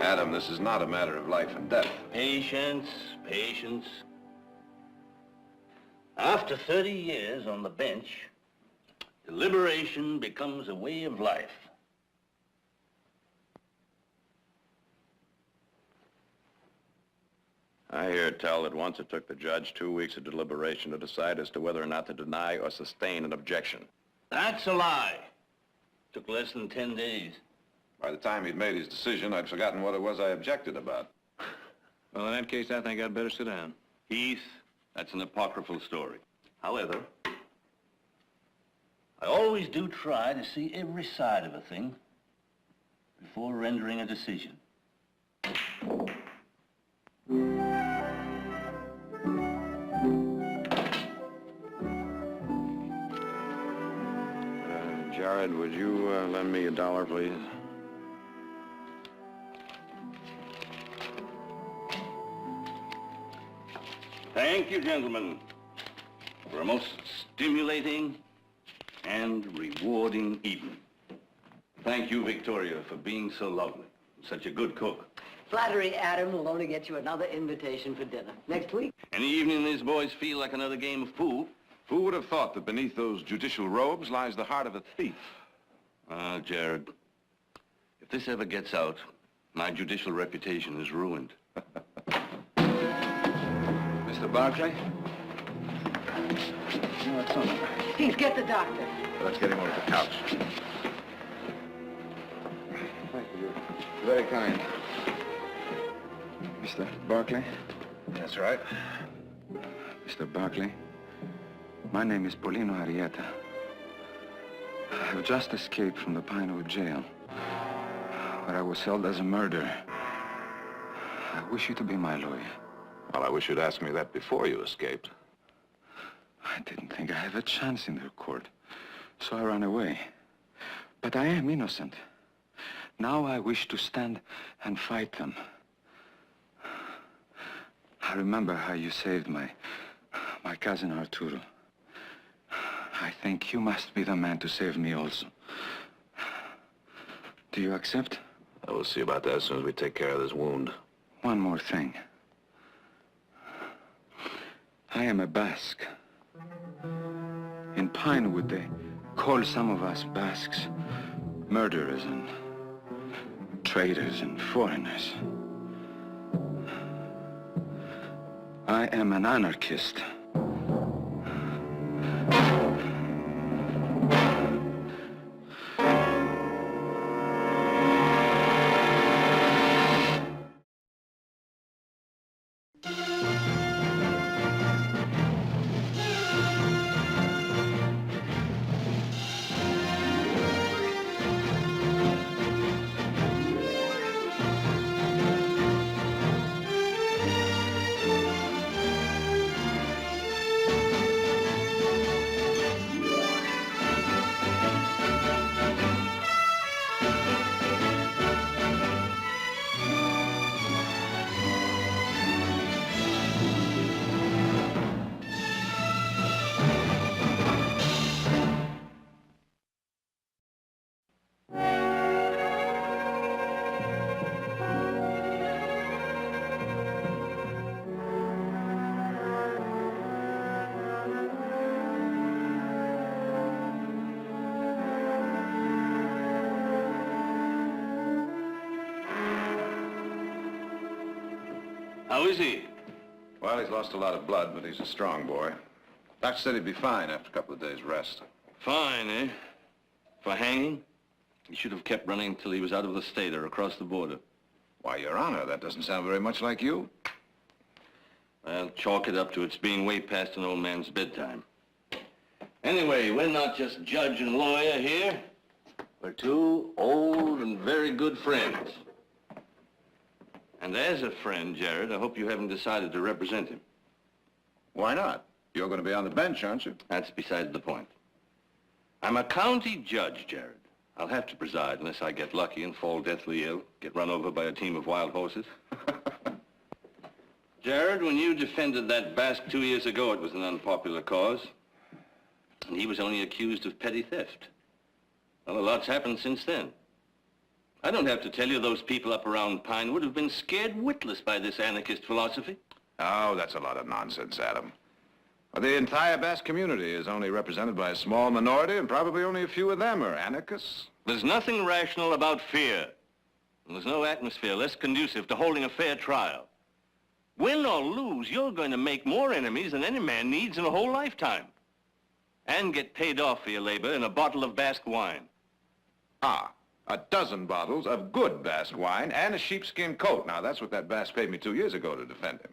Adam, this is not a matter of life and death. Patience, patience. After 30 years on the bench, deliberation becomes a way of life. I hear tell that once it took the judge 2 weeks of deliberation to decide as to whether or not to deny or sustain an objection. That's a lie. Took less than 10 days. By the time he'd made his decision, I'd forgotten what it was I objected about. Well, in that case, I think I'd better sit down. Heath, that's an apocryphal story. However, I always do try to see every side of a thing before rendering a decision. Jared, would you lend me $1, please? Thank you, gentlemen, for a most stimulating and rewarding evening. Thank you, Victoria, for being so lovely, such a good cook. Flattery, Adam, will only get you another invitation for dinner next week. Any evening these boys feel like another game of pool. Who would have thought that beneath those judicial robes lies the heart of a thief? Ah, Jared, if this ever gets out, my judicial reputation is ruined. Mr. Barclay? No, it's not. Please get the doctor. Let's get him over the couch. Thank you. Very kind. Mr. Barclay? That's right. Mr. Barclay, my name is Polino Arieta. I have just escaped from the Pinewood jail, where I was held as a murderer. I wish you to be my lawyer. Well, I wish you'd asked me that before you escaped. I didn't think I had a chance in their court, so I ran away. But I am innocent. Now I wish to stand and fight them. I remember how you saved my cousin Arturo. I think you must be the man to save me also. Do you accept? I will see about that as soon as we take care of this wound. One more thing. I am a Basque. In Pinewood, they call some of us Basques murderers and traitors and foreigners. I am an anarchist. How is he? Well, he's lost a lot of blood, but he's a strong boy. Doctor said he'd be fine after a couple of days' rest. Fine, eh? For hanging? He should have kept running until he was out of the state or across the border. Why, Your Honor, that doesn't sound very much like you. I'll chalk it up to it's being way past an old man's bedtime. Anyway, we're not just judge and lawyer here. We're two old and very good friends. And as a friend, Jared, I hope you haven't decided to represent him. Why not? You're going to be on the bench, aren't you? That's beside the point. I'm a county judge, Jared. I'll have to preside unless I get lucky and fall deathly ill, get run over by a team of wild horses. Jared, when you defended that Basque 2 years ago, it was an unpopular cause. And he was only accused of petty theft. Well, a lot's happened since then. I don't have to tell you those people up around Pinewood have been scared witless by this anarchist philosophy. Oh, that's a lot of nonsense, Adam. The entire Basque community is only represented by a small minority, and probably only a few of them are anarchists. There's nothing rational about fear. And there's no atmosphere less conducive to holding a fair trial. Win or lose, you're going to make more enemies than any man needs in a whole lifetime. And get paid off for your labor in a bottle of Basque wine. Ah, a dozen bottles of good Basque wine and a sheepskin coat. Now, that's what that Basque paid me 2 years ago to defend him.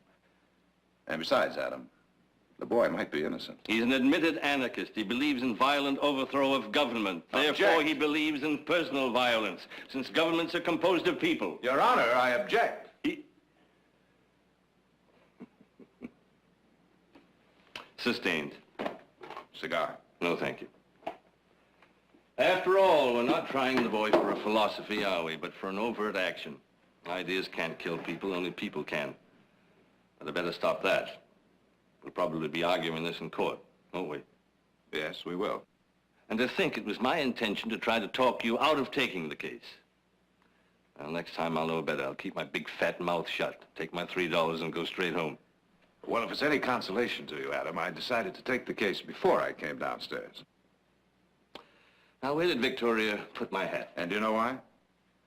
And besides, Adam, the boy might be innocent. He's an admitted anarchist. He believes in violent overthrow of government. Object. Therefore, he believes in personal violence, since governments are composed of people. Your Honor, I object. Sustained. Cigar. No, thank you. After all, we're not trying the boy for a philosophy, are we? But for an overt action. Ideas can't kill people, only people can. But I better stop that. We'll probably be arguing this in court, won't we? Yes, we will. And to think it was my intention to try to talk you out of taking the case. Well, next time I'll know better. I'll keep my big fat mouth shut, take my $3 and go straight home. Well, if it's any consolation to you, Adam, I decided to take the case before I came downstairs. Now, where did Victoria put my hat? And do you know why?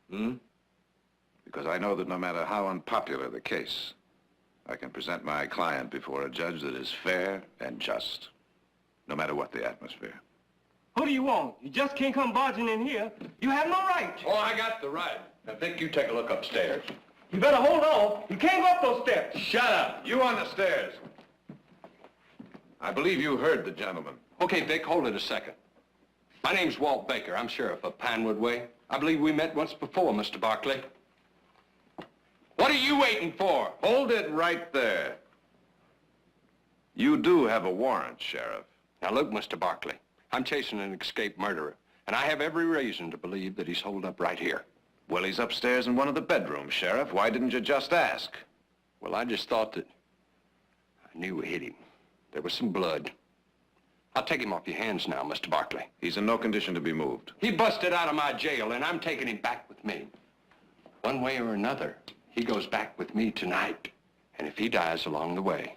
Hmm? Because I know that no matter how unpopular the case, I can present my client before a judge that is fair and just, no matter what the atmosphere. Who do you want? You just can't come barging in here. You have no right. Oh, I got the right. Now, Vic, you take a look upstairs. You better hold on. You can't go up those steps. Shut up! You on the stairs. I believe you heard the gentleman. Okay, Vic, hold it a second. My name's Walt Baker. I'm sheriff of Pinewood Way. I believe we met once before, Mr. Barkley. What are you waiting for? Hold it right there. You do have a warrant, Sheriff. Now, look, Mr. Barkley, I'm chasing an escaped murderer, and I have every reason to believe that he's holed up right here. Well, he's upstairs in one of the bedrooms, Sheriff. Why didn't you just ask? Well, I just thought that I knew we hit him. There was some blood. I'll take him off your hands now, Mr. Barkley. He's in no condition to be moved. He busted out of my jail, and I'm taking him back with me. One way or another, he goes back with me tonight. And if he dies along the way,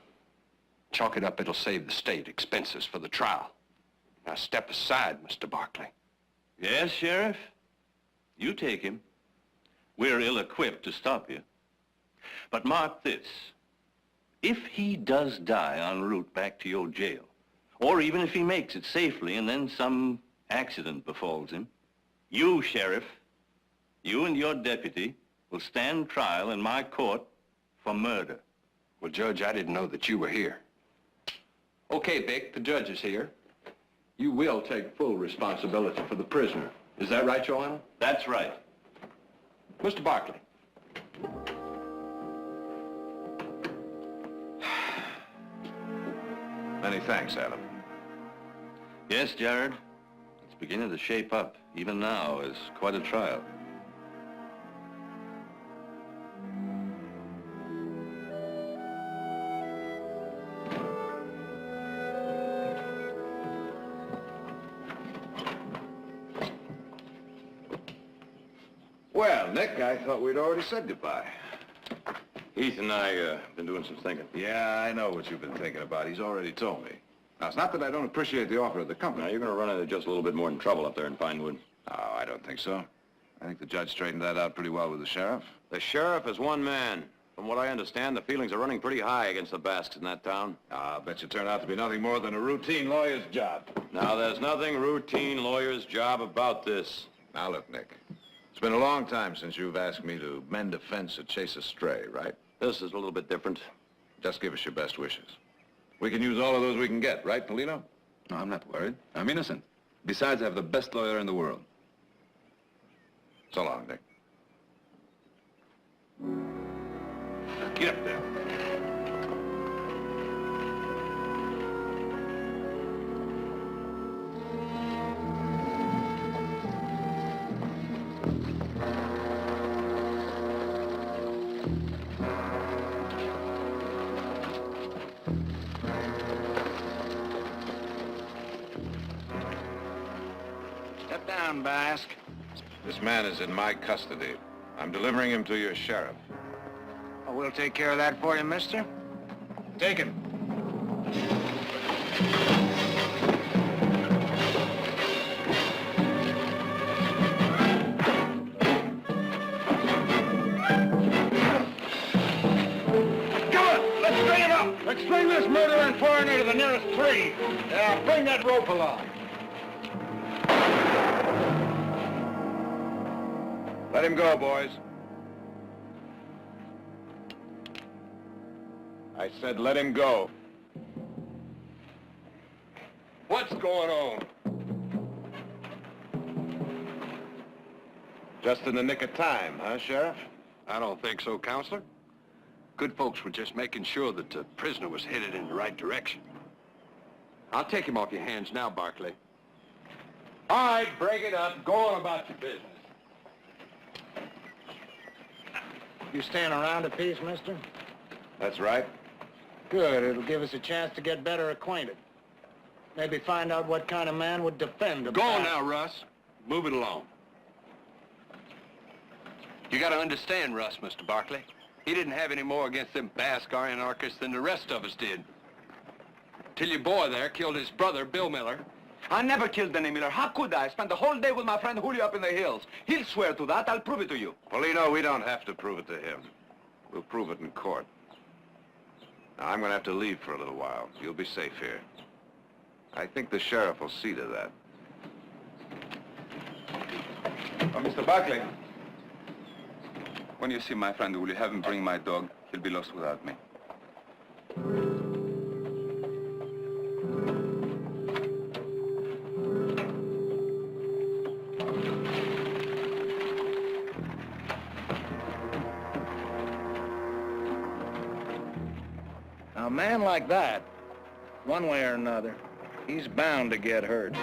chalk it up, it'll save the state expenses for the trial. Now step aside, Mr. Barkley. Yes, Sheriff? You take him. We're ill-equipped to stop you. But mark this. If he does die en route back to your jail, or even if he makes it safely and then some accident befalls him, you, Sheriff, you and your deputy will stand trial in my court for murder. Well, Judge, I didn't know that you were here. Okay, Vic, the judge is here. You will take full responsibility for the prisoner. Is that right, Your Honor? That's right. Mr. Barkley. Many thanks, Adam. Yes, Jared. It's beginning to shape up, even now, as quite a trial. Well, Nick, I thought we'd already said goodbye. Heath and I, been doing some thinking. Yeah, I know what you've been thinking about. He's already told me. Now, it's not that I don't appreciate the offer of the company. Now, you're going to run into just a little bit more in trouble up there in Pinewood. Oh, I don't think so. I think the judge straightened that out pretty well with the sheriff. The sheriff is one man. From what I understand, the feelings are running pretty high against the Basques in that town. I'll bet you turned out to be nothing more than a routine lawyer's job. Now, there's nothing routine lawyer's job about this. Now, look, Nick. It's been a long time since you've asked me to mend a fence or chase a stray, right? This is a little bit different. Just give us your best wishes. We can use all of those we can get, right, Polino? No, I'm not worried. I'm innocent. Besides, I have the best lawyer in the world. So long, Nick. Get up there. Step down, Basque. This man is in my custody. I'm delivering him to your sheriff. Oh, we'll take care of that for you, mister. Take him. Let's string this murderer and foreigner to the nearest tree. Yeah, bring that rope along. Let him go, boys. I said let him go. What's going on? Just in the nick of time, huh, Sheriff? I don't think so, Counselor. Good folks were just making sure that the prisoner was headed in the right direction. I'll take him off your hands now, Barkley. All right, break it up. Go on about your business. You staying around a piece, mister? That's right. Good. It'll give us a chance to get better acquainted. Maybe find out what kind of man would defend a... Go on now, Russ. Move it along. You gotta understand, Russ, Mr. Barkley. He didn't have any more against them Basque anarchists than the rest of us did. Till your boy there killed his brother, Bill Miller. I never killed Denny Miller. How could I? I spent the whole day with my friend Julio up in the hills. He'll swear to that. I'll prove it to you. Polino, we don't have to prove it to him. We'll prove it in court. Now, I'm going to have to leave for a little while. You'll be safe here. I think the sheriff will see to that. Oh, Mr. Barkley. When you see my friend, will you have him bring my dog? He'll be lost without me. Now, a man like that, one way or another, he's bound to get hurt.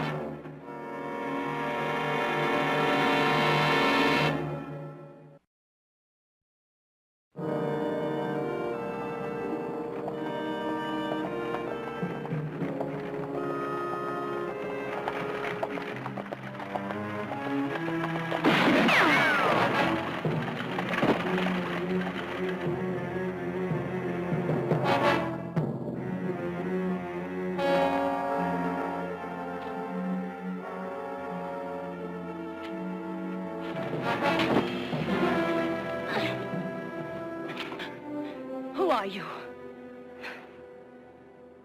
Who are you?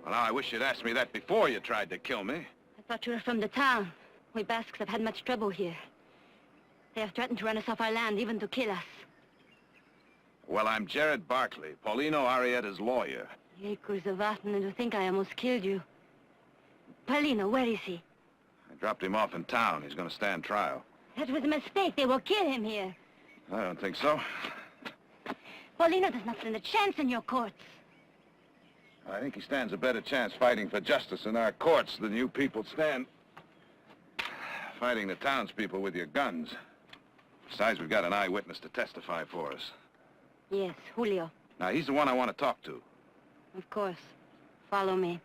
Well, now, I wish you'd asked me that before you tried to kill me. I thought you were from the town. We Basques have had much trouble here. They have threatened to run us off our land, even to kill us. Well, I'm Jared Barkley, Paulino Arrieta's lawyer. Acres of Aten, and to think I almost killed you. Paulino, where is he? I dropped him off in town. He's going to stand trial. That was a mistake. They will kill him here. I don't think so. Paulino does not stand a chance in your courts. I think he stands a better chance fighting for justice in our courts than you people stand fighting the townspeople with your guns. Besides, we've got an eyewitness to testify for us. Yes, Julio. Now, he's the one I want to talk to. Of course. Follow me.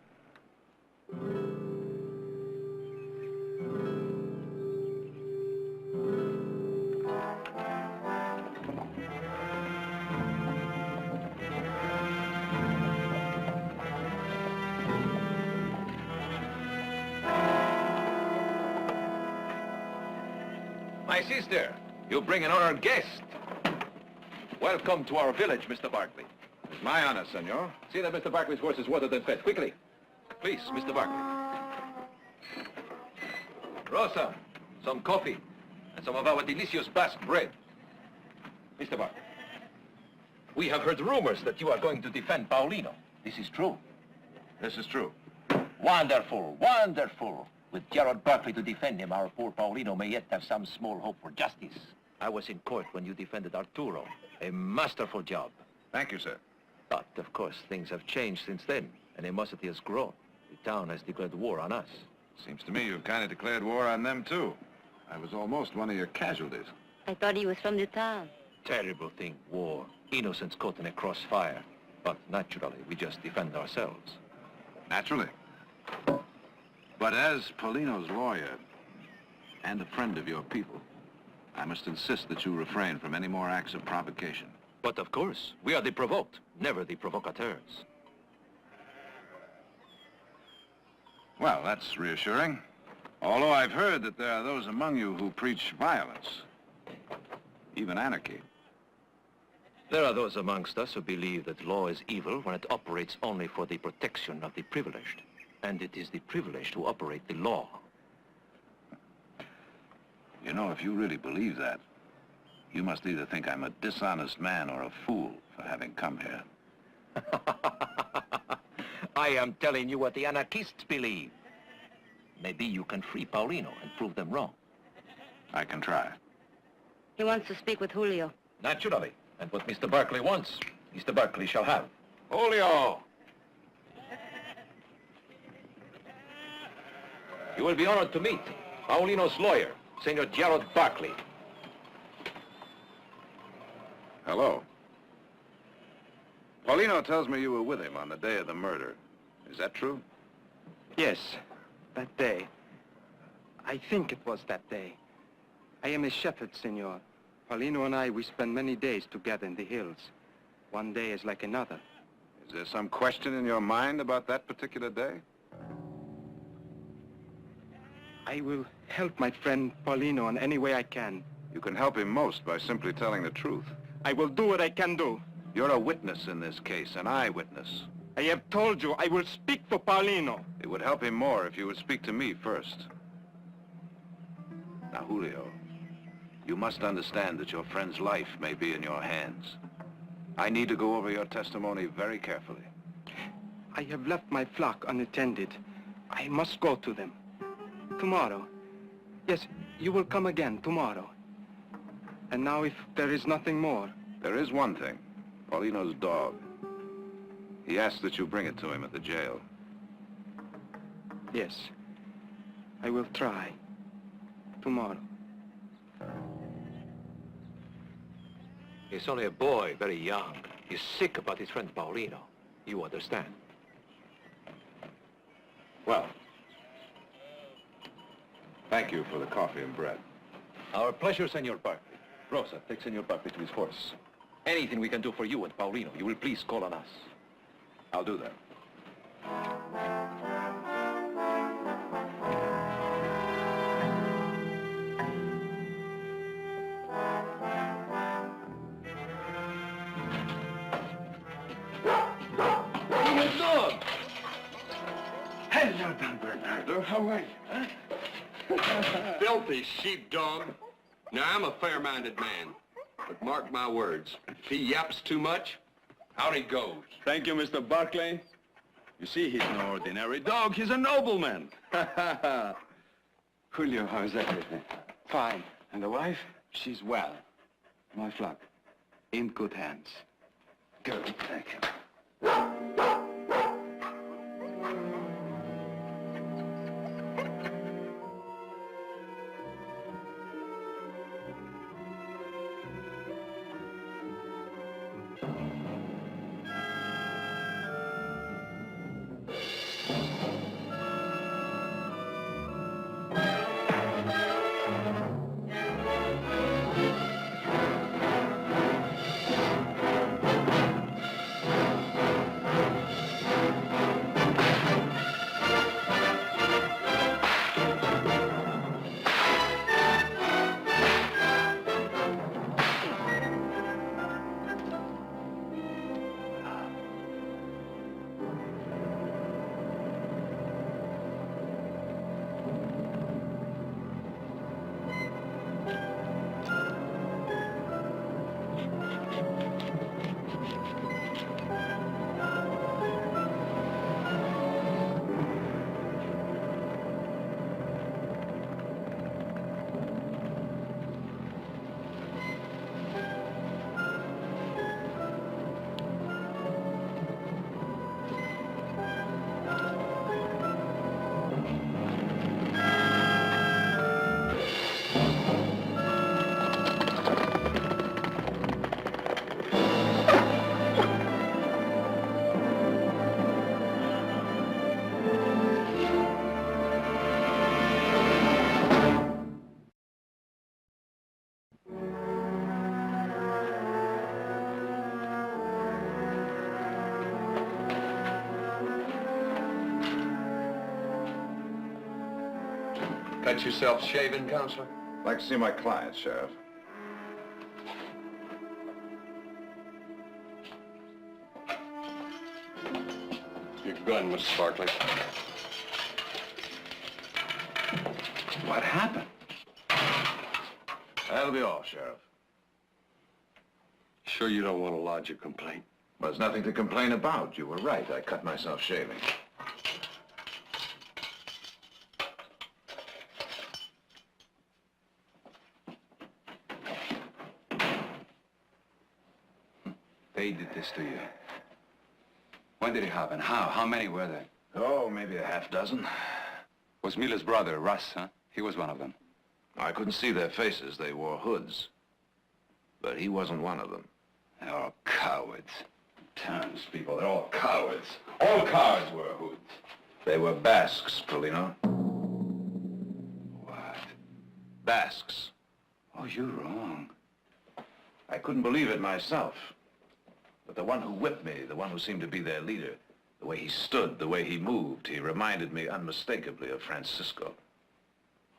My sister, you bring an honored guest. Welcome to our village, Mr. Barkley. It's my honor, senor. See that Mr. Barkley's horse is watered and fed. Quickly. Please, Mr. Barkley. Rosa, some coffee and some of our delicious Basque bread. Mr. Barkley, we have heard rumors that you are going to defend Paulino. This is true. This is true. Wonderful, wonderful. With Gerald Barkley to defend him, our poor Paulino may yet have some small hope for justice. I was in court when you defended Arturo. A masterful job. Thank you, sir. But, of course, things have changed since then. Animosity has grown. The town has declared war on us. Seems to me you've kind of declared war on them, too. I was almost one of your casualties. I thought he was from the town. Terrible thing, war. Innocents caught in a crossfire. But naturally, we just defend ourselves. Naturally. But as Paulino's lawyer and a friend of your people, I must insist that you refrain from any more acts of provocation. But of course, we are the provoked, never the provocateurs. Well, that's reassuring. Although I've heard that there are those among you who preach violence, even anarchy. There are those amongst us who believe that law is evil when it operates only for the protection of the privileged. And it is the privileged who operate the law. You know, if you really believe that, you must either think I'm a dishonest man or a fool for having come here. I am telling you what the anarchists believe. Maybe you can free Paulino and prove them wrong. I can try. He wants to speak with Julio. Naturally. And what Mr. Barkley wants, Mr. Barkley shall have. Julio! You will be honored to meet Paulino's lawyer, Senor Gerald Barkley. Hello. Paulino tells me you were with him on the day of the murder. Is that true? Yes, that day. I think it was that day. I am a shepherd, senor. Paulino and I, we spend many days together in the hills. One day is like another. Is there some question in your mind about that particular day? I will help my friend Paulino in any way I can. You can help him most by simply telling the truth. I will do what I can do. You're a witness in this case, an eyewitness. I have told you, I will speak for Paulino. It would help him more if you would speak to me first. Now, Julio, you must understand that your friend's life may be in your hands. I need to go over your testimony very carefully. I have left my flock unattended. I must go to them. Tomorrow. Yes, you will come again tomorrow. And now if there is nothing more. There is one thing. Paulino's dog. He asked that you bring it to him at the jail. Yes. I will try. Tomorrow. He's only a boy, very young. He's sick about his friend Paulino. You understand? Well, thank you for the coffee and bread. Our pleasure, Senor Barkley. Rosa, take Senor Barkley to his horse. Anything we can do for you and Paulino, you will please call on us. I'll do that. Hello, Don Bernardo. How are you, huh? Filthy sheepdog. Now, I'm a fair-minded man. But mark my words, if he yaps too much, out he goes. Thank you, Mr. Barkley. You see, he's no ordinary dog. He's a nobleman. Julio, how's everything? Fine. And the wife? She's well. My flock. In good hands. Good, thank you. Got yourself shaven, Counselor? I'd like to see my client, Sheriff. Your gun, Mr. Barkley. What happened? That'll be all, Sheriff. Sure you don't want to lodge a complaint? Well, there's nothing to complain about. You were right. I cut myself shaving. They did this to you. When did it happen? How? How many were there? Oh, maybe a half dozen. Was Miller's brother, Russ, huh? He was one of them. I couldn't see their faces. They wore hoods. But he wasn't one of them. They're all cowards. Townspeople, they're all cowards. All cowards wear hoods. They were Basques, Polino. What? Basques. Oh, you're wrong. I couldn't believe it myself. But the one who whipped me, the one who seemed to be their leader, the way he stood, the way he moved, he reminded me unmistakably of Francisco.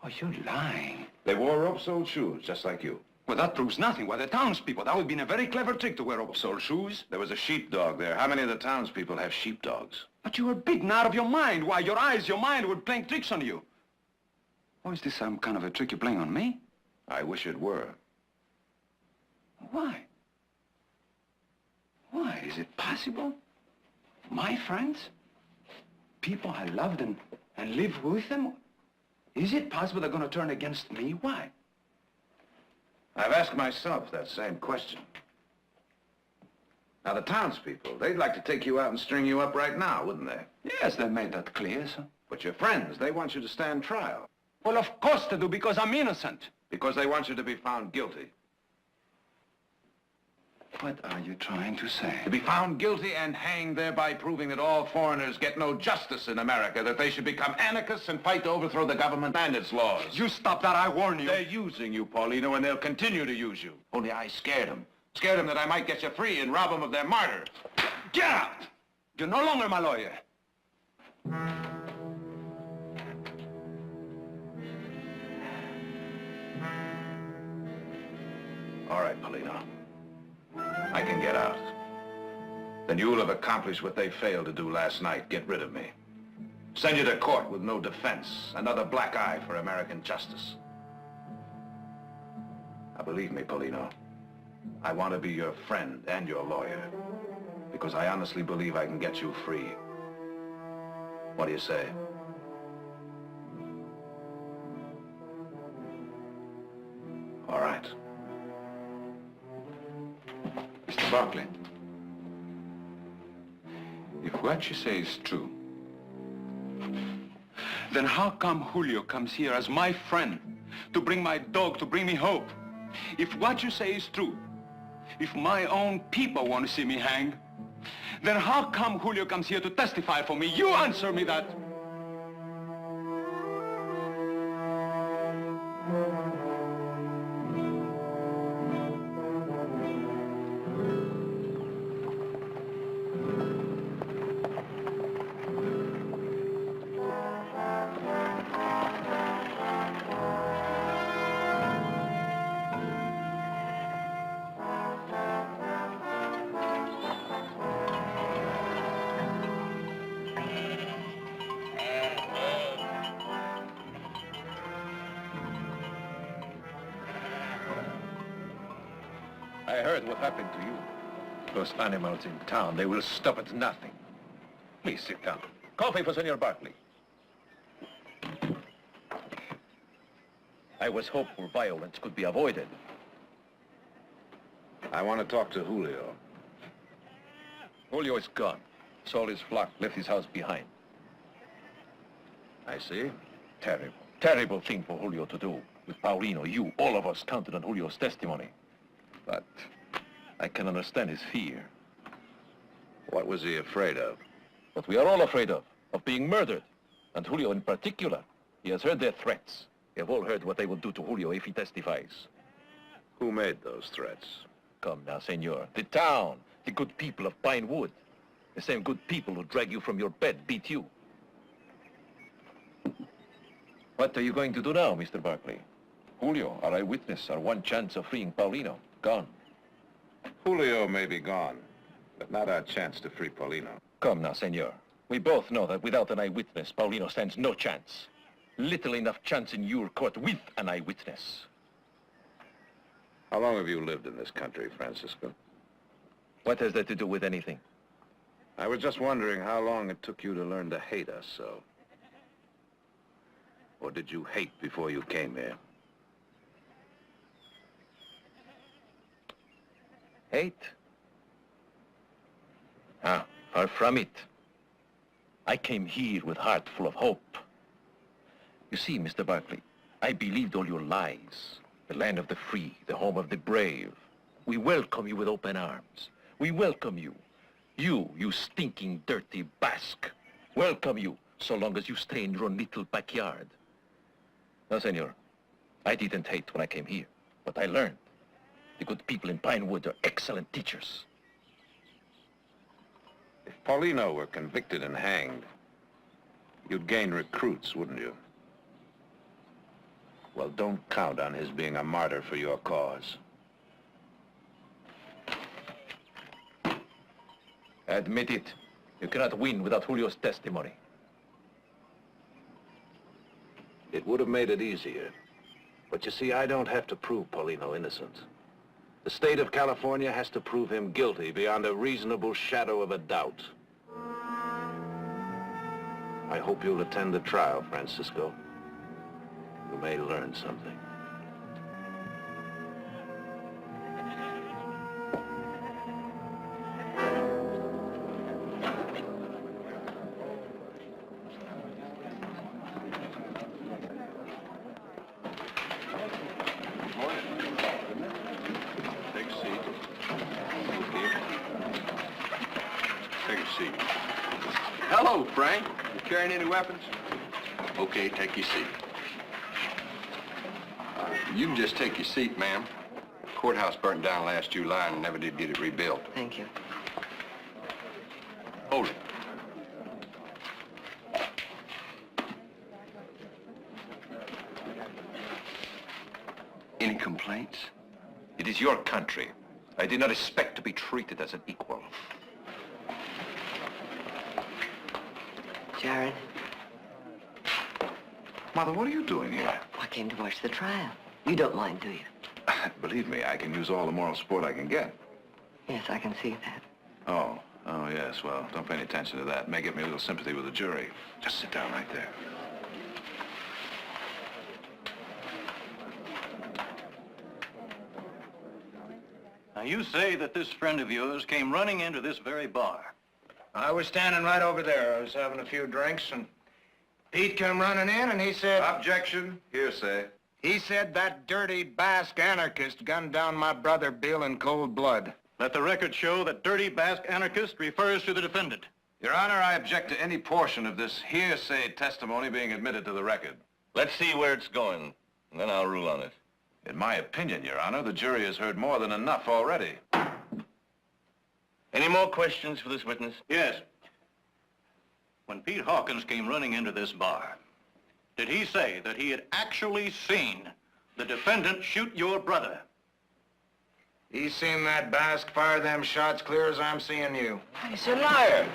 Oh, you're lying. They wore rope-soled shoes, just like you. Well, that proves nothing. Why, the townspeople. That would have been a very clever trick to wear rope-soled shoes. There was a sheepdog there. How many of the townspeople have sheepdogs? But you were beaten out of your mind. Why, your eyes, your mind were playing tricks on you. Oh, is this some kind of a trick you're playing on me? I wish it were. Why? Why? Is it possible? My friends? People I loved and lived with them? Is it possible they're going to turn against me? Why? I've asked myself that same question. Now, the townspeople, they'd like to take you out and string you up right now, wouldn't they? Yes, they made that clear, sir. But your friends, they want you to stand trial. Well, of course they do, because I'm innocent. Because they want you to be found guilty. What are you trying to say? To be found guilty and hanged, thereby proving that all foreigners get no justice in America, that they should become anarchists and fight to overthrow the government and its laws. You stop that, I warn you. They're using you, Paulino, and they'll continue to use you. Only I scared them. Scared them that I might get you free and rob them of their martyr. Get out! You're no longer my lawyer. All right, Paulino. I can get out. Then you'll have accomplished what they failed to do last night. Get rid of me. Send you to court with no defense. Another black eye for American justice. Now, believe me, Paulino, I want to be your friend and your lawyer. Because I honestly believe I can get you free. What do you say? All right. Mr. Barkley, if what you say is true, then how come Julio comes here as my friend to bring my dog, to bring me hope? If what you say is true, if my own people want to see me hang, then how come Julio comes here to testify for me? You answer me that. I heard what happened to you. Those animals in town, they will stop at nothing. Please sit down. Coffee for Senor Barkley. I was hopeful violence could be avoided. I want to talk to Julio. Julio is gone. Sold his flock, left his house behind. I see. Terrible, terrible thing for Julio to do. With Paulino, you, all of us counted on Julio's testimony. But I can understand his fear. What was he afraid of? What we are all afraid of being murdered. And Julio in particular. He has heard their threats. We have all heard what they will do to Julio if he testifies. Who made those threats? Come now, senor. The town, the good people of Pine Wood. The same good people who drag you from your bed, beat you. What are you going to do now, Mr. Barkley? Julio, our eyewitness, our one chance of freeing Paulino, gone. Julio may be gone, but not our chance to free Paulino. Come now, senor. We both know that without an eyewitness, Paulino stands no chance. Little enough chance in your court with an eyewitness. How long have you lived in this country, Francisco? What has that to do with anything? I was just wondering how long it took you to learn to hate us so. Or did you hate before you came here? Hate? Ah, far from it. I came here with heart full of hope. You see, Mr. Barkley, I believed all your lies. The land of the free, the home of the brave. We welcome you with open arms. We welcome you. You stinking, dirty Basque. Welcome you, so long as you stay in your own little backyard. No, senor. I didn't hate when I came here, but I learned. The good people in Pinewood are excellent teachers. If Paulino were convicted and hanged, you'd gain recruits, wouldn't you? Well, don't count on his being a martyr for your cause. Admit it. You cannot win without Julio's testimony. It would have made it easier. But you see, I don't have to prove Paulino innocent. The state of California has to prove him guilty beyond a reasonable shadow of a doubt. I hope you'll attend the trial, Francisco. You may learn something. Take a seat. Here. Take a seat. Hello, Frank. You carrying any weapons? Okay, take your seat. You can just take your seat, ma'am. Courthouse burnt down last July and never did get it rebuilt. Thank you. Hold it. Any complaints? It is your country. I did not expect to be treated as an equal. Jared, Mother, what are you doing here? I came to watch the trial. You don't mind, do you? Believe me, I can use all the moral support I can get. Yes, I can see that. Oh, yes, well, don't pay any attention to that. It may get me a little sympathy with the jury. Just sit down right there. Now, you say that this friend of yours came running into this very bar. I was standing right over there. I was having a few drinks, and Pete came running in, and he said... Objection. Hearsay. He said that dirty Basque anarchist gunned down my brother Bill in cold blood. Let the record show that dirty Basque anarchist refers to the defendant. Your Honor, I object to any portion of this hearsay testimony being admitted to the record. Let's see where it's going, and then I'll rule on it. In my opinion, Your Honor, the jury has heard more than enough already. Any more questions for this witness? Yes. When Pete Hawkins came running into this bar, did he say that he had actually seen the defendant shoot your brother? He's seen that Basque fire them shots clear as I'm seeing you. He's a liar.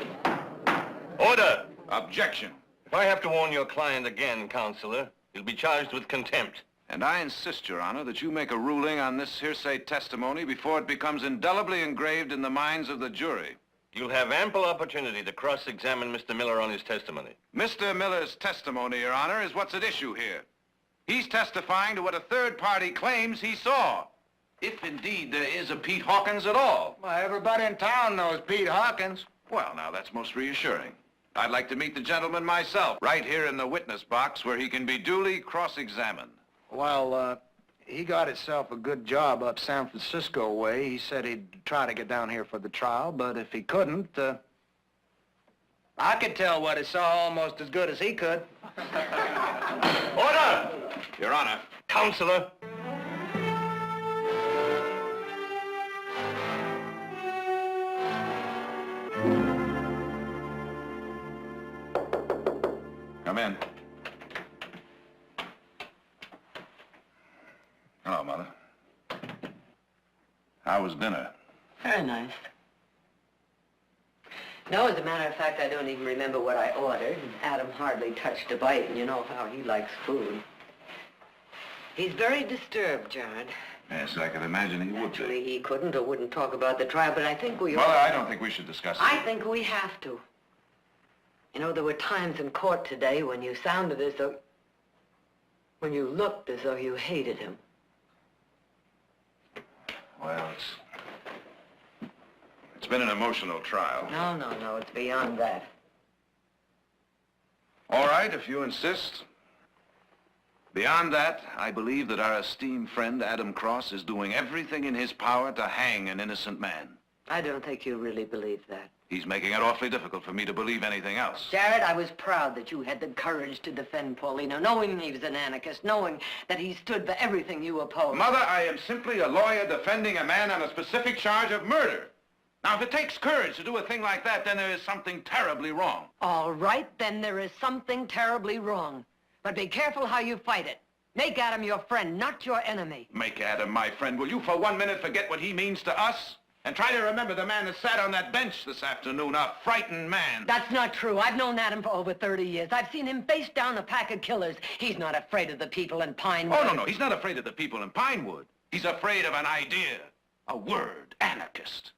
Order! Objection. If I have to warn your client again, Counselor, he'll be charged with contempt. And I insist, Your Honor, that you make a ruling on this hearsay testimony before it becomes indelibly engraved in the minds of the jury. You'll have ample opportunity to cross-examine Mr. Miller on his testimony. Mr. Miller's testimony, Your Honor, is what's at issue here. He's testifying to what a third party claims he saw. If indeed there is a Pete Hawkins at all. Well, everybody in town knows Pete Hawkins. Well, now, that's most reassuring. I'd like to meet the gentleman myself, right here in the witness box where he can be duly cross-examined. Well, he got himself a good job up San Francisco way. He said he'd try to get down here for the trial, but if he couldn't, I could tell what he saw almost as good as he could. Order! Your Honor. Counselor! Come in. Hello, Mother. How was dinner? Very nice. No, as a matter of fact, I don't even remember what I ordered. Adam hardly touched a bite, and you know how he likes food. He's very disturbed, Jared. Yes, I can imagine he would be. Actually, he couldn't or wouldn't talk about the trial, but I think we Mother, I don't think we should discuss it. I think we have to. You know, there were times in court today when you sounded as though... when you looked as though you hated him. Well, it's been an emotional trial. No, it's beyond that. All right, if you insist. Beyond that, I believe that our esteemed friend Adam Cross is doing everything in his power to hang an innocent man. I don't think you really believe that. He's making it awfully difficult for me to believe anything else. Jared, I was proud that you had the courage to defend Paulino, knowing he was an anarchist, knowing that he stood for everything you opposed. Mother, I am simply a lawyer defending a man on a specific charge of murder. Now, if it takes courage to do a thing like that, then there is something terribly wrong. All right, then there is something terribly wrong. But be careful how you fight it. Make Adam your friend, not your enemy. Make Adam my friend. Will you for 1 minute forget what he means to us? And try to remember the man that sat on that bench this afternoon, a frightened man. That's not true. I've known Adam for over 30 years. I've seen him face down a pack of killers. He's not afraid of the people in Pinewood. Oh, no, he's not afraid of the people in Pinewood. He's afraid of an idea, a word, anarchist.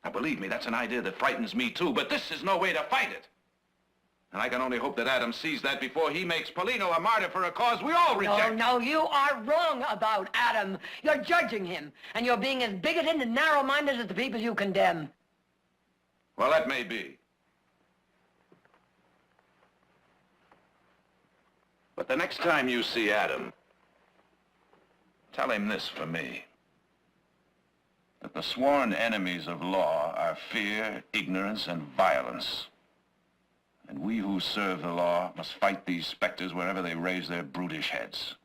Now, believe me, that's an idea that frightens me, too, but this is no way to fight it. And I can only hope that Adam sees that before he makes Paulino a martyr for a cause we all reject. No, you are wrong about Adam. You're judging him, and you're being as bigoted and narrow-minded as the people you condemn. Well, that may be. But the next time you see Adam, tell him this for me. That the sworn enemies of law are fear, ignorance, and violence. And we who serve the law must fight these specters wherever they raise their brutish heads.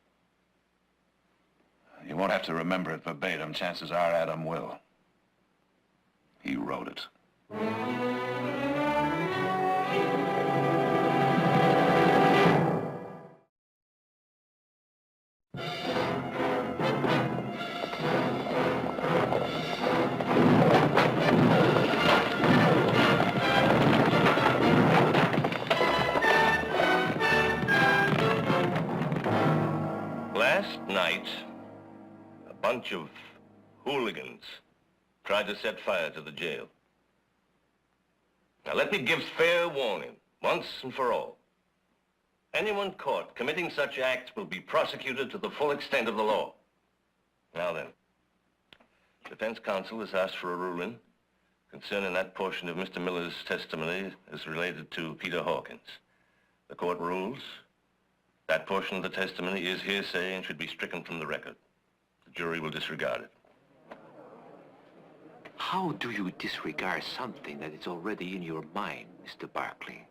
You won't have to remember it verbatim. Chances are Adam will. He wrote it. Last night, a bunch of hooligans tried to set fire to the jail. Now let me give fair warning, once and for all. Anyone caught committing such acts will be prosecuted to the full extent of the law. Now then, defense counsel has asked for a ruling concerning that portion of Mr. Miller's testimony as related to Peter Hawkins. The court rules that portion of the testimony is hearsay and should be stricken from the record. The jury will disregard it. How do you disregard something that is already in your mind, Mr. Barkley?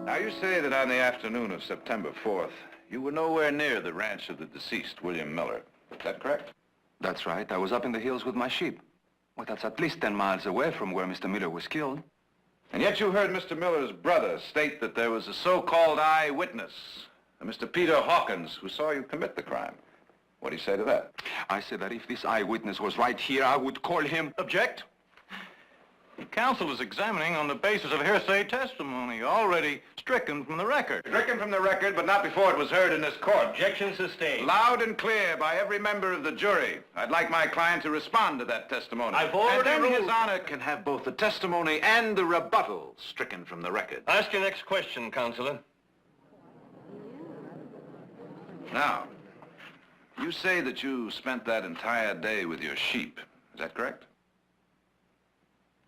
Now, you say that on the afternoon of September 4th, you were nowhere near the ranch of the deceased, William Miller. Is that correct? That's right. I was up in the hills with my sheep. Well, that's at least 10 miles away from where Mr. Miller was killed. And yet you heard Mr. Miller's brother state that there was a so-called eyewitness, a Mr. Peter Hawkins, who saw you commit the crime. What do you say to that? I said that if this eyewitness was right here, I would call him... Object. The counsel is examining on the basis of hearsay testimony, already stricken from the record. Stricken from the record, but not before it was heard in this court. Objection sustained. Loud and clear by every member of the jury. I'd like my client to respond to that testimony. I've already And then ruled. His Honor can have both the testimony and the rebuttal stricken from the record. Ask your next question, Counselor. Now, you say that you spent that entire day with your sheep. Is that correct?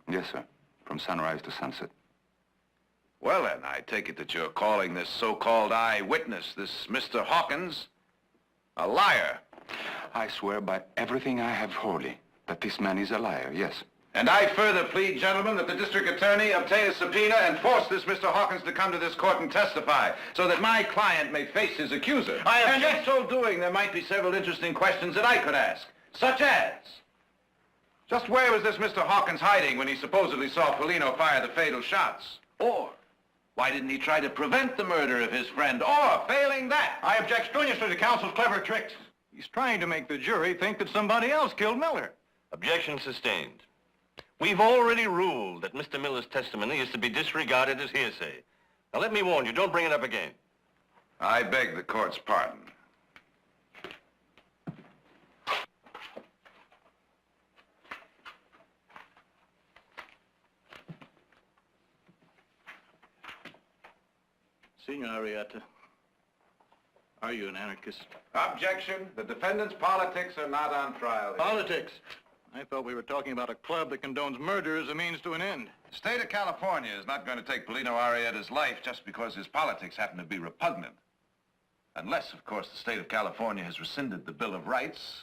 Yes, sir. From sunrise to sunset. Well, then, I take it that you're calling this so-called eyewitness, this Mr. Hawkins, a liar. I swear by everything I have holy that this man is a liar, yes. And I further plead, gentlemen, that the district attorney obtain a subpoena and force this Mr. Hawkins to come to this court and testify, so that my client may face his accuser. And in so doing, there might be several interesting questions that I could ask, such as... just where was this Mr. Hawkins hiding when he supposedly saw Paulino fire the fatal shots? Or, Why didn't he try to prevent the murder of his friend? Or, failing that... I object strenuously to counsel's clever tricks. He's trying to make the jury think that somebody else killed Miller. Objection sustained. We've already ruled that Mr. Miller's testimony is to be disregarded as hearsay. Now let me warn you, don't bring it up again. I beg the court's pardon. Senor Arrieta, are you an anarchist? Objection. The defendant's politics are not on trial here. Politics? I thought we were talking about a club that condones murder as a means to an end. The state of California is not going to take Polino Arrieta's life just because his politics happen to be repugnant. Unless, of course, the state of California has rescinded the Bill of Rights.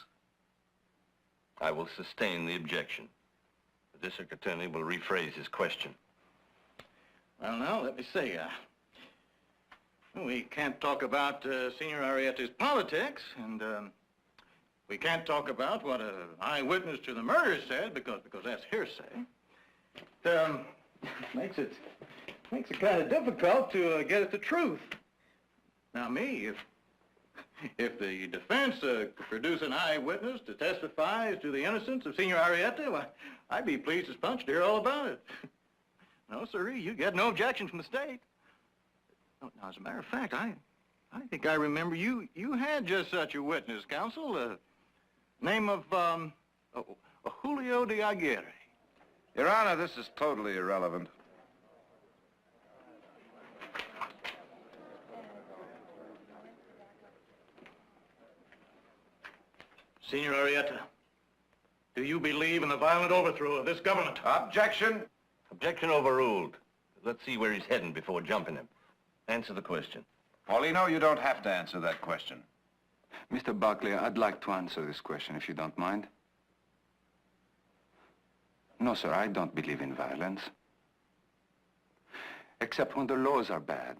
I will sustain the objection. The district attorney will rephrase his question. Well, now, let me see. We can't talk about Senor Arrieta's politics, and we can't talk about what an eyewitness to the murder said, because that's hearsay. It makes it kind of difficult to get at the truth. Now, me, if the defense could produce an eyewitness to testify as to the innocence of Senor Arrieta, well, I'd be pleased as punch to hear all about it. No, sirree, you get no objection from the state. Now, as a matter of fact, I think I remember you had just such a witness, counsel. Name of Julio de Aguirre. Your Honor, this is totally irrelevant. Senor Arrieta, do you believe in the violent overthrow of this government? Objection. Objection overruled. Let's see where he's heading before jumping him. Answer the question. Paulino, you don't have to answer that question. Mr. Buckley, I'd like to answer this question, if you don't mind. No, sir, I don't believe in violence. Except when the laws are bad.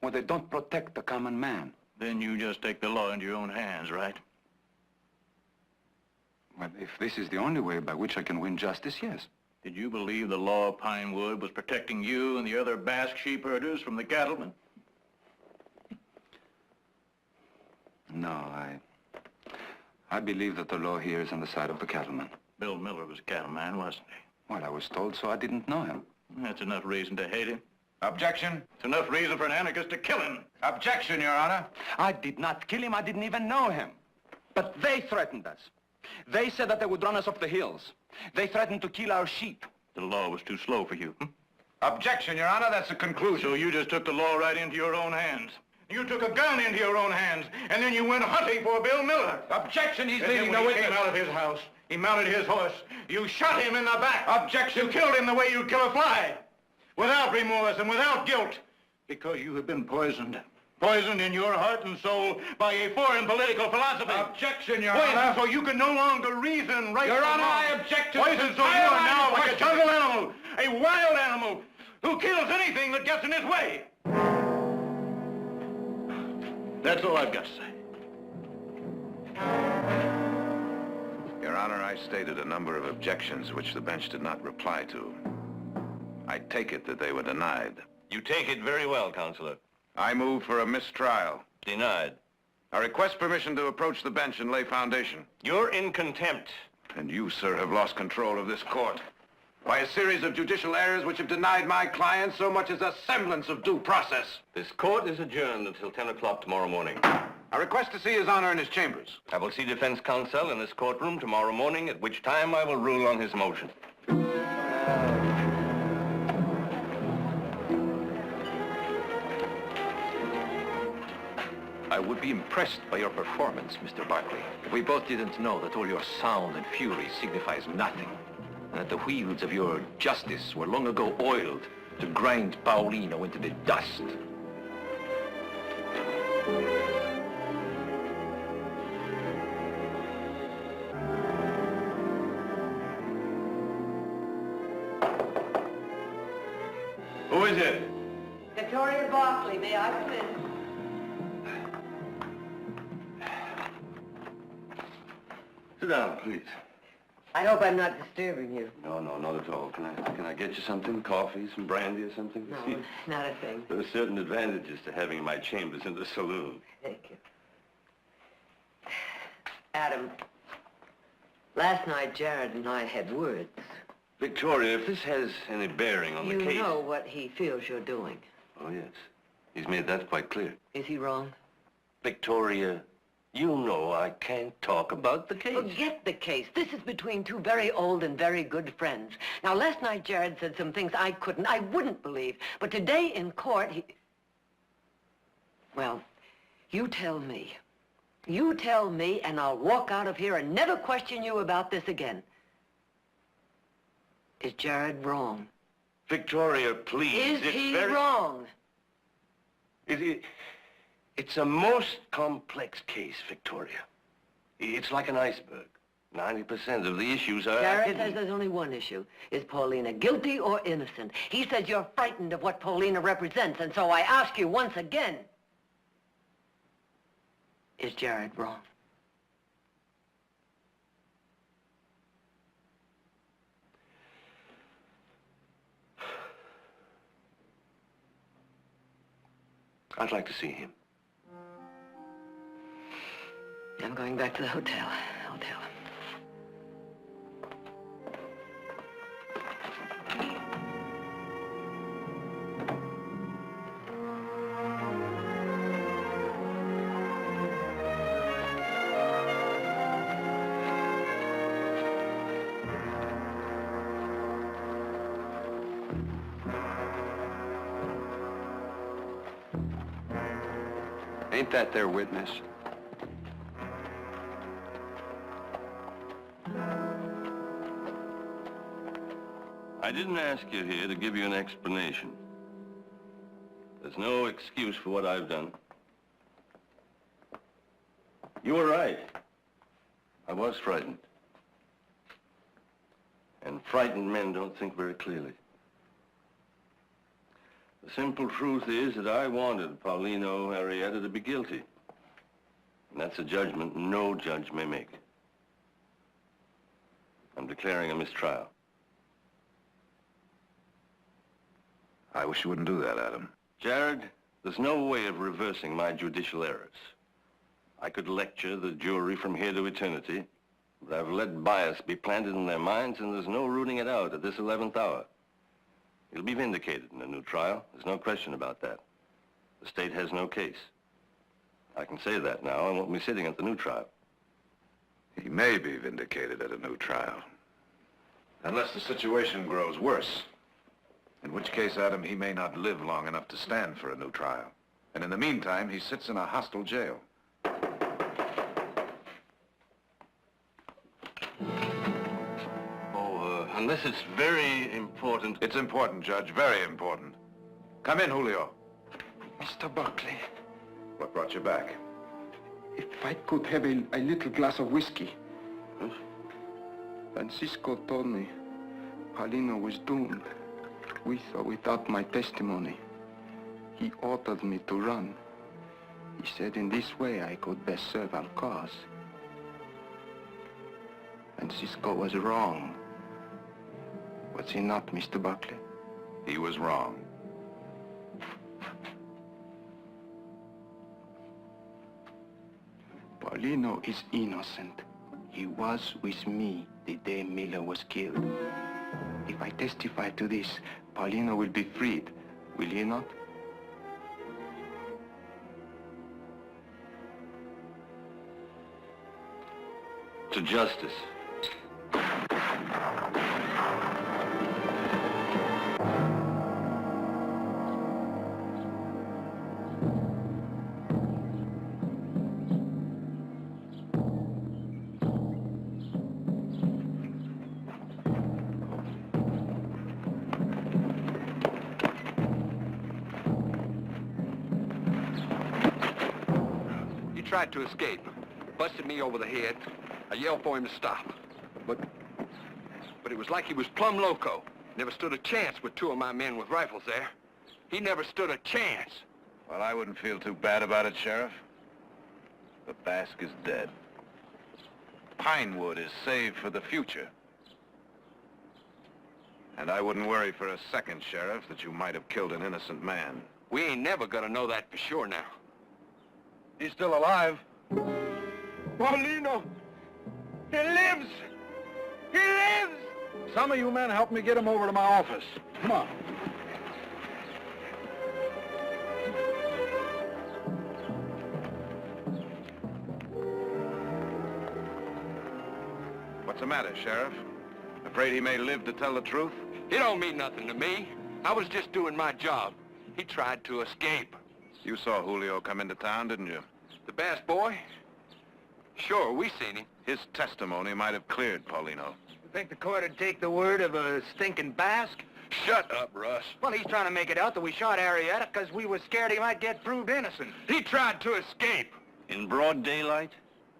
When they don't protect the common man. Then you just take the law into your own hands, right? Well, if this is the only way by which I can win justice, yes. Did you believe the law of Pinewood was protecting you and the other Basque sheep herders from the cattlemen? No, I believe that the law here is on the side of the cattleman. Bill Miller was a cattleman, wasn't he? Well, I was told so. I didn't know him. That's enough reason to hate him. Objection. It's enough reason for an anarchist to kill him. Objection, Your Honor. I did not kill him. I didn't even know him. But they threatened us. They said that they would run us off the hills. They threatened to kill our sheep. The law was too slow for you. Objection, Your Honor. That's a conclusion. So you just took the law right into your own hands. You took a gun into your own hands, and then you went hunting for Bill Miller. Objection, he's And leading then the when he witness. came out of his house, he mounted his horse. You shot him in the back. Objection. You killed him the way you'd kill a fly. Without remorse and without guilt. Because you have been poisoned. Poisoned in your heart and soul by a foreign political philosophy. Objection, Your Poisoned Honor. so you can no longer reason right Your from Honor, wrong. I object to this Poisoned so you entire are line now of like a questioning. jungle animal, a wild animal, who kills anything that gets in his way. That's all I've got to say. Your Honor, I stated a number of objections which the bench did not reply to. I take it that they were denied. You take it very well, Counselor. I move for a mistrial. Denied. I request permission to approach the bench and lay foundation. You're in contempt. And you, sir, have lost control of this court by a series of judicial errors which have denied my client so much as a semblance of due process. This court is adjourned until 10 o'clock tomorrow morning. I request to see His Honor in his chambers. I will see defense counsel in this courtroom tomorrow morning, at which time I will rule on his motion. I would be impressed by your performance, Mr. Barkley, if we both didn't know that all your sound and fury signifies nothing, and that the wheels of your justice were long ago oiled to grind Paulino into the dust. Who is it? Victoria Barkley, may I come in? Sit down, please. I hope I'm not disturbing you. No, not at all. Can I get you something? Coffee, some brandy or something? No, not a thing. There are certain advantages to having my chambers in the saloon. Thank you. Adam, last night Jared and I had words. Victoria, if this has any bearing on the case... You know what he feels you're doing. Oh, yes. He's made that quite clear. Is he wrong? Victoria, you know I can't talk about the case. Forget the case. This is between two very old and very good friends. Now, last night Jared said some things I wouldn't believe. But today in court, he... Well, you tell me. You tell me, and I'll walk out of here and never question you about this again. Is Jared wrong? Victoria, please. Is he wrong? It's a most complex case, Victoria. It's like an iceberg. 90% of the issues are... Jared says there's only one issue. Is Paulina guilty or innocent? He says you're frightened of what Paulina represents, and so I ask you once again, is Jared wrong? I'd like to see him. I'm going back to the hotel. I'll tell him. Ain't that their witness? I didn't ask you here to give you an explanation. There's no excuse for what I've done. You were right. I was frightened. And frightened men don't think very clearly. The simple truth is that I wanted Paulino Arrieta to be guilty. And that's a judgment no judge may make. I'm declaring a mistrial. I wish you wouldn't do that, Adam. Jared, there's no way of reversing my judicial errors. I could lecture the jury from here to eternity, but I've let bias be planted in their minds, and there's no rooting it out at this 11th hour. It'll be vindicated in a new trial. There's no question about that. The state has no case. I can say that now. I won't be sitting at the new trial. He may be vindicated at a new trial. Unless the situation grows worse. In which case, Adam, he may not live long enough to stand for a new trial. And in the meantime, he sits in a hostile jail. Unless it's very important... It's important, Judge, very important. Come in, Julio. Mr. Buckley, What brought you back? if I could have a little glass of whiskey. Huh? Francisco told me Paulino was doomed, with or without my testimony. He ordered me to run. He said in this way I could best serve our cause. Francisco was wrong. Was he not, Mr. Buckley? He was wrong. Paulino is innocent. He was with me the day Miller was killed. If I testify to this, Paulino will be freed, will he not? To justice. Tried to escape. Busted me over the head. I yelled for him to stop. But it was like he was plumb loco. Never stood a chance with two of my men with rifles there. He never stood a chance. Well, I wouldn't feel too bad about it, Sheriff. The Basque is dead. Pinewood is saved for the future. And I wouldn't worry for a second, Sheriff, that you might have killed an innocent man. We ain't never gonna know that for sure now. He's still alive. Paulino! He lives! He lives! Some of you men help me get him over to my office. Come on. What's the matter, Sheriff? Afraid he may live to tell the truth? It don't mean nothing to me. I was just doing my job. He tried to escape. You saw Julio come into town, didn't you? The bass boy? Sure, we seen him. His testimony might have cleared Paulino. You think the court would take the word of a stinking Basque? Shut up, Russ. Well, he's trying to make it out that we shot Arrieta because we were scared he might get proved innocent. He tried to escape. In broad daylight?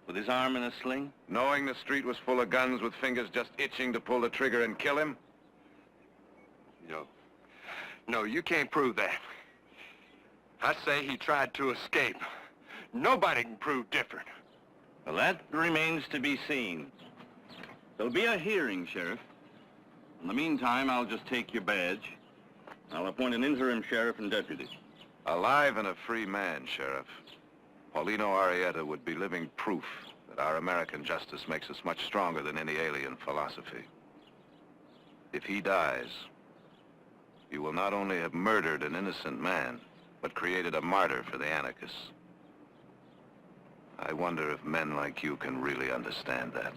With his arm in a sling? Knowing the street was full of guns with fingers just itching to pull the trigger and kill him? No, you can't prove that. I say he tried to escape. Nobody can prove different. Well, that remains to be seen. There'll be a hearing, Sheriff. In the meantime, I'll just take your badge. I'll appoint an interim sheriff and deputy. Alive and a free man, Sheriff. Paulino Arrieta would be living proof that our American justice makes us much stronger than any alien philosophy. If he dies, you will not only have murdered an innocent man, but created a martyr for the anarchists. I wonder if men like you can really understand that.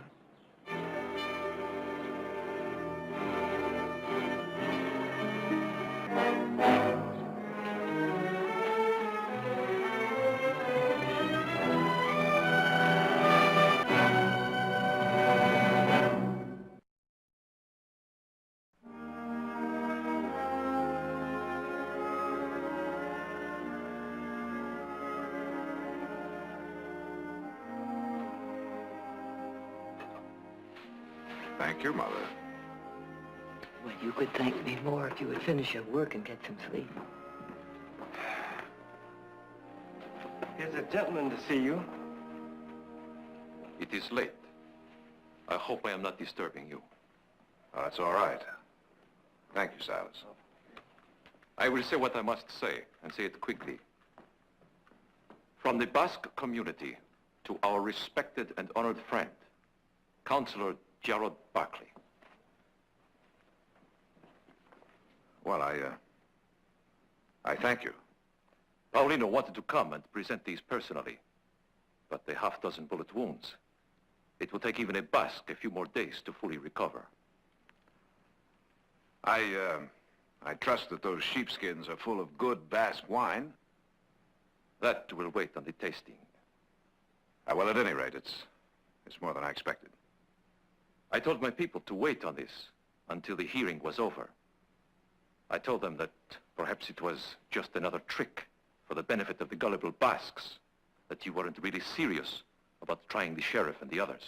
Thank your mother. Well, you could thank me more if you would finish your work and get some sleep. Here's a gentleman to see you. It is late. I hope I am not disturbing you. Oh, that's all right. Thank you, Silas. I will say what I must say, and say it quickly. From the Basque community to our respected and honored friend, Councilor Gerald Barkley. Well, I thank you. Paulino wanted to come and present these personally, but the half-dozen bullet wounds. It will take even a Basque a few more days to fully recover. I trust that those sheepskins are full of good Basque wine. That will wait on the tasting. Well, at any rate, it's more than I expected. I told my people to wait on this until the hearing was over. I told them that perhaps it was just another trick for the benefit of the gullible Basques, that you weren't really serious about trying the sheriff and the others.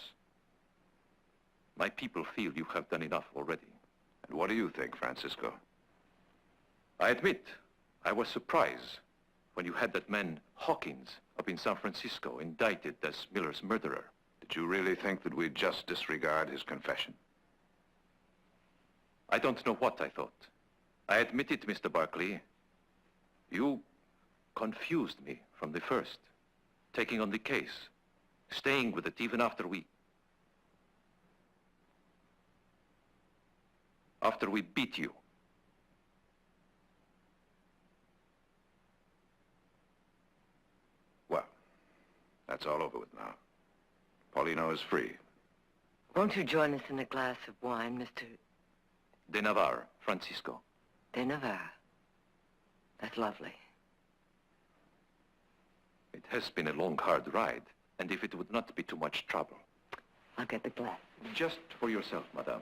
My people feel you have done enough already. And what do you think, Francisco? I admit, I was surprised when you had that man Hawkins up in San Francisco indicted as Miller's murderer. Did you really think that we'd just disregard his confession? I don't know what I thought. I admit it, Mr. Barkley. You confused me from the first, taking on the case, staying with it even after we beat you. Well, that's all over with now. Paulino is free. Won't you join us in a glass of wine, Mr. De Navarre, Francisco. De Navarre? That's lovely. It has been a long, hard ride, and if it would not be too much trouble. I'll get the glass. Just for yourself, madame.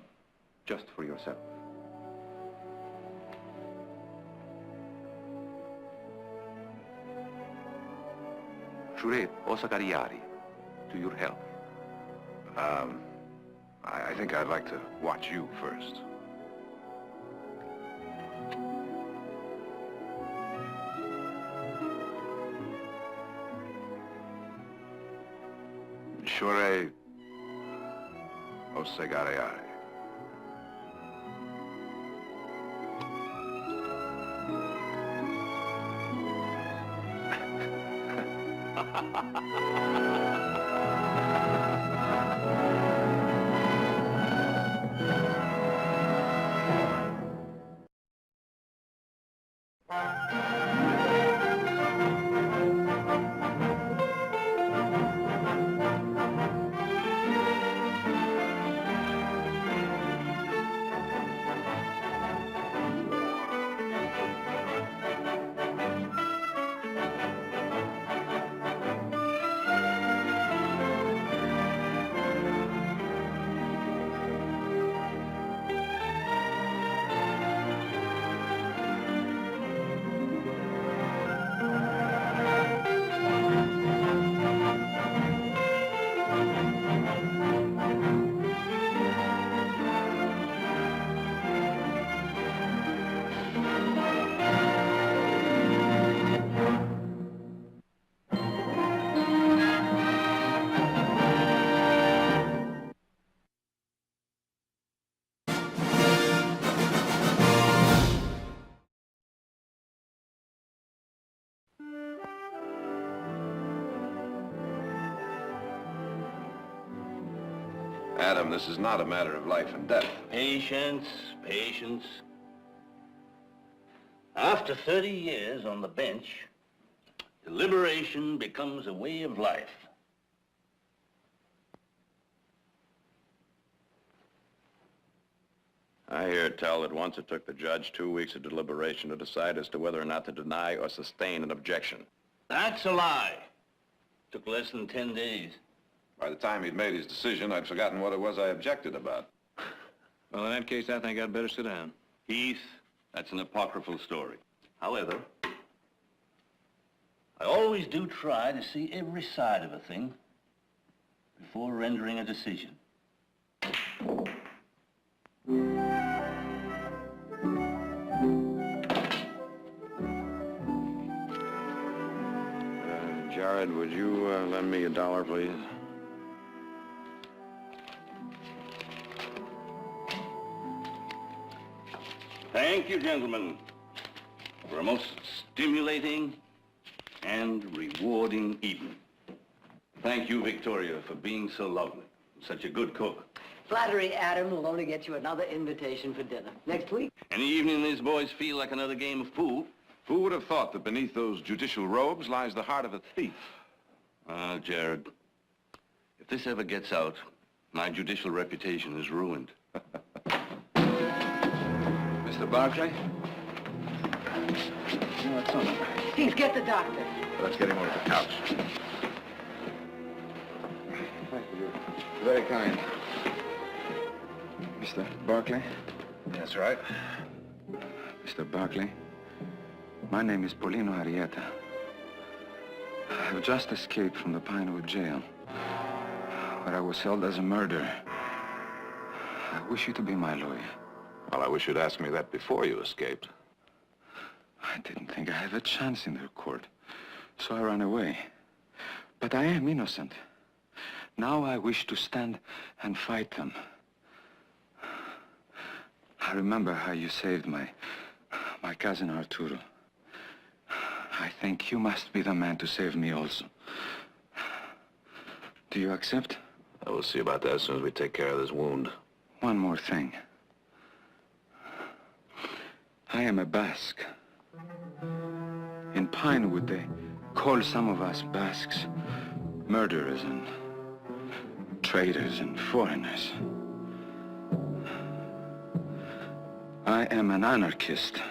Just for yourself. Jure Osagariari, to your health. I think I'd like to watch you first. Jure Osagariari. Adam, this is not a matter of life and death. Patience, patience. After 30 years on the bench, deliberation becomes a way of life. I hear tell that once it took the judge 2 weeks of deliberation to decide as to whether or not to deny or sustain an objection. That's a lie. Took less than 10 days. By the time he'd made his decision, I'd forgotten what it was I objected about. Well, in that case, I think I'd better sit down. Heath, that's an apocryphal story. However, I always do try to see every side of a thing before rendering a decision. Jared, would you lend me $1, please? Thank you, gentlemen, for a most stimulating and rewarding evening. Thank you, Victoria, for being so lovely, such a good cook. Flattery, Adam, will only get you another invitation for dinner. Next week? Any evening these boys feel like another game of pool. Who would have thought that beneath those judicial robes lies the heart of a thief? Ah, Jared, if this ever gets out, my judicial reputation is ruined. Mr. Barclay? No, what's on it? Please get the doctor. Let's get him over the couch. Thank you. Very kind. Mr. Barclay? That's right. Mr. Barclay, my name is Polino Arrieta. I have just escaped from the Pinewood jail, where I was held as a murderer. I wish you to be my lawyer. Well, I wish you'd asked me that before you escaped. I didn't think I had a chance in their court, so I ran away. But I am innocent. Now I wish to stand and fight them. I remember how you saved my cousin Arturo. I think you must be the man to save me also. Do you accept? I will see about that as soon as we take care of this wound. One more thing. I am a Basque. In Pinewood, they call some of us Basques murderers and traitors and foreigners. I am an anarchist.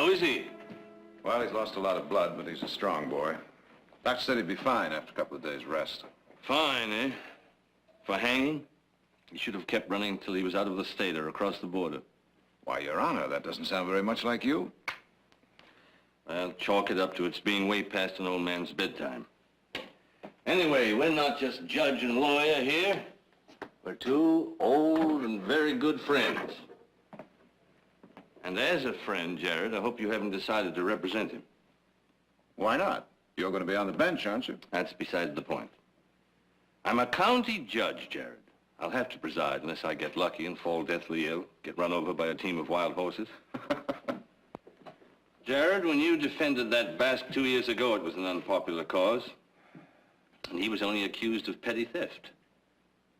How is he? Well, he's lost a lot of blood, but he's a strong boy. Doctor said he'd be fine after a couple of days' rest. Fine, eh? For hanging? He should have kept running until he was out of the state or across the border. Why, Your Honor, that doesn't sound very much like you. I'll chalk it up to it's being way past an old man's bedtime. Anyway, we're not just judge and lawyer here. We're two old and very good friends. And as a friend, Jared, I hope you haven't decided to represent him. Why not? You're going to be on the bench, aren't you? That's beside the point. I'm a county judge, Jared. I'll have to preside unless I get lucky and fall deathly ill, get run over by a team of wild horses. Jared, when you defended that Basque 2 years ago, it was an unpopular cause. And he was only accused of petty theft.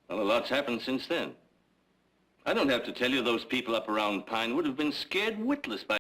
Well, a lot's happened since then. I don't have to tell you those people up around Pinewood have been scared witless by